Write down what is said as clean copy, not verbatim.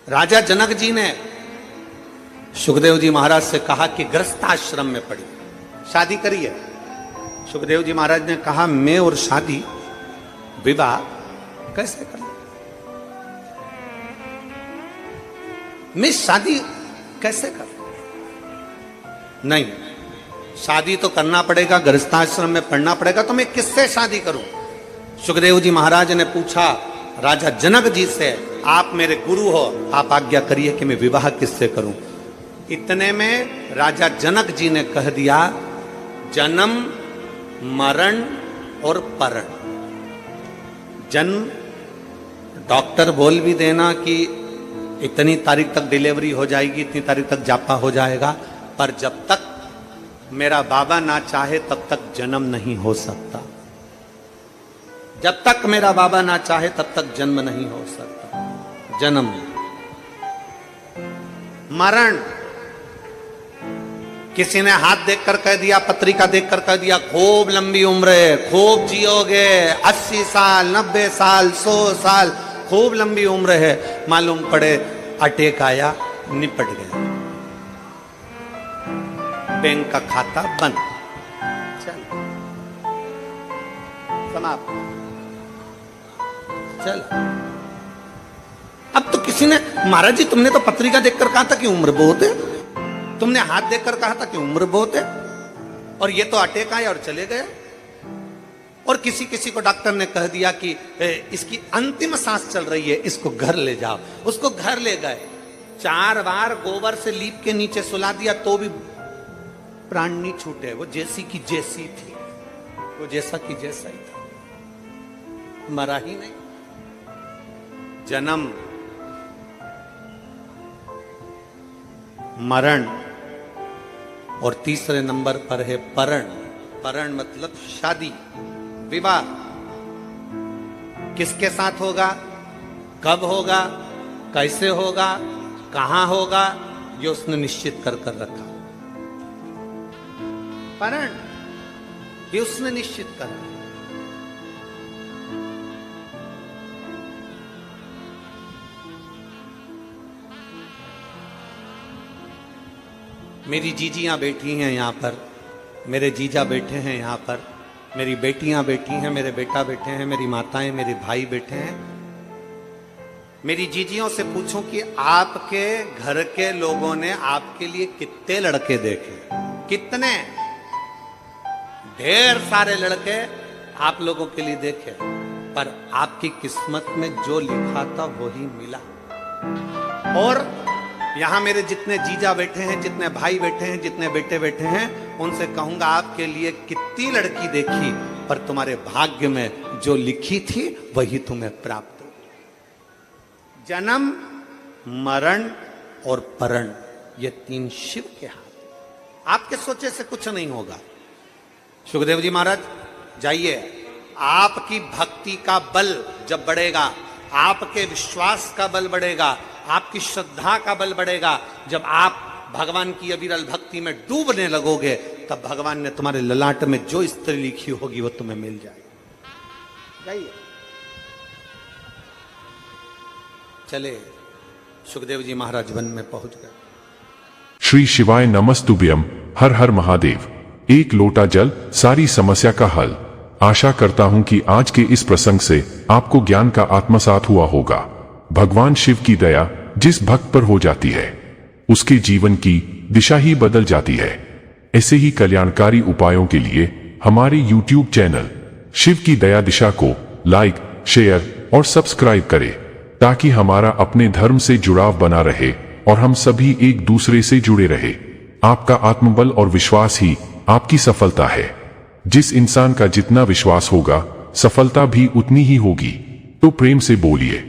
राजा जनक जी ने सुखदेव जी महाराज से कहा कि गृहस्थाश्रम में पढ़िए, शादी करिए। सुखदेव जी महाराज ने कहा मैं और शादी विवाह कैसे करूं, मैं शादी कैसे करूं? नहीं, शादी तो करना पड़ेगा, गृहस्थाश्रम में पढ़ना पड़ेगा, तो मैं किससे शादी करूं? सुखदेव जी महाराज ने पूछा राजा जनक जी से, आप मेरे गुरु हो, आप आज्ञा करिए कि मैं विवाह किससे करूं। इतने में राजा जनक जी ने कह दिया जन्म मरण और परण। जन्म डॉक्टर बोल भी देना कि इतनी तारीख तक डिलीवरी हो जाएगी, इतनी तारीख तक जापा हो जाएगा, पर जब तक मेरा बाबा ना चाहे तब तक जन्म नहीं हो सकता। जब तक मेरा बाबा ना चाहे तब तक जन्म नहीं हो सकता। जन्म मरण, किसी ने हाथ देखकर कह दिया, पत्रिका देखकर कह दिया खूब लंबी उम्र है, खूब जियोगे, 80 साल 90 साल 100 साल, खूब लंबी उम्र है। मालूम पड़े अटैक आया, निपट गया, बैंक का खाता बंद, चल समाप्त, चल। अब तो किसी ने, महाराज जी तुमने तो पत्रिका देखकर कहा था कि उम्र बहुत है, तुमने हाथ देखकर कहा था कि उम्र बहुत है, और ये तो अटैक आए और चले गए। और किसी किसी को डॉक्टर ने कह दिया कि इसकी अंतिम सांस चल रही है, इसको घर ले जाओ। उसको घर ले गए, 4 बार गोबर से लीप के नीचे सुला दिया तो भी प्राण नहीं छूटे। वो जैसी की जैसी थी, वो जैसा की जैसा ही था, मरा ही नहीं। जन्म मरण और तीसरे नंबर पर है परण। परण मतलब शादी, विवाह। किसके साथ होगा, कब होगा, कैसे होगा, कहां होगा, ये उसने निश्चित कर रखा। परण ये उसने निश्चित करा। मेरी जीजियां बैठी हैं यहाँ पर, मेरे जीजा बैठे हैं यहाँ पर, मेरी बेटियां बैठी हैं, मेरे बेटा बैठे हैं, मेरी माताएं, मेरे भाई बैठे हैं। मेरी जीजियों से पूछूं कि आपके घर के लोगों ने आपके लिए कितने लड़के देखे? कितने? ढेर सारे लड़के आप लोगों के लिए देखे, पर आपकी किस्मत में जो लिखा था वही मिला। और यहां मेरे जितने जीजा बैठे हैं, जितने भाई बैठे हैं, जितने बेटे बैठे हैं, उनसे कहूंगा आपके लिए कितनी लड़की देखी, पर तुम्हारे भाग्य में जो लिखी थी वही तुम्हें प्राप्त हो। जन्म मरण और परण, ये 3 शिव के हाथ। आपके सोचे से कुछ नहीं होगा। सुखदेव जी महाराज जाइए, आपकी भक्ति का बल जब बढ़ेगा, आपके विश्वास का बल बढ़ेगा, आपकी श्रद्धा का बल बढ़ेगा, जब आप भगवान की अविरल भक्ति में डूबने लगोगे, तब भगवान ने तुम्हारे ललाट में जो स्त्री लिखी होगी वो तुम्हें मिल जाएगी। जाइए, चले। सुखदेव जी महाराज वन में पहुंच गए। श्री शिवाय नमस्तुभ्यम। हर हर महादेव। एक लोटा जल, सारी समस्या का हल। आशा करता हूं कि आज के इस प्रसंग से आपको ज्ञान का आत्मसात हुआ होगा। भगवान शिव की दया जिस भक्त पर हो जाती है, उसके जीवन की दिशा ही बदल जाती है। ऐसे ही कल्याणकारी उपायों के लिए हमारे YouTube चैनल शिव की दया दिशा को लाइक, शेयर और सब्सक्राइब करें, ताकि हमारा अपने धर्म से जुड़ाव बना रहे और हम सभी एक दूसरे से जुड़े रहे। आपका आत्मबल और विश्वास ही आपकी सफलता है। जिस इंसान का जितना विश्वास होगा, सफलता भी उतनी ही होगी। तो प्रेम से बोलिए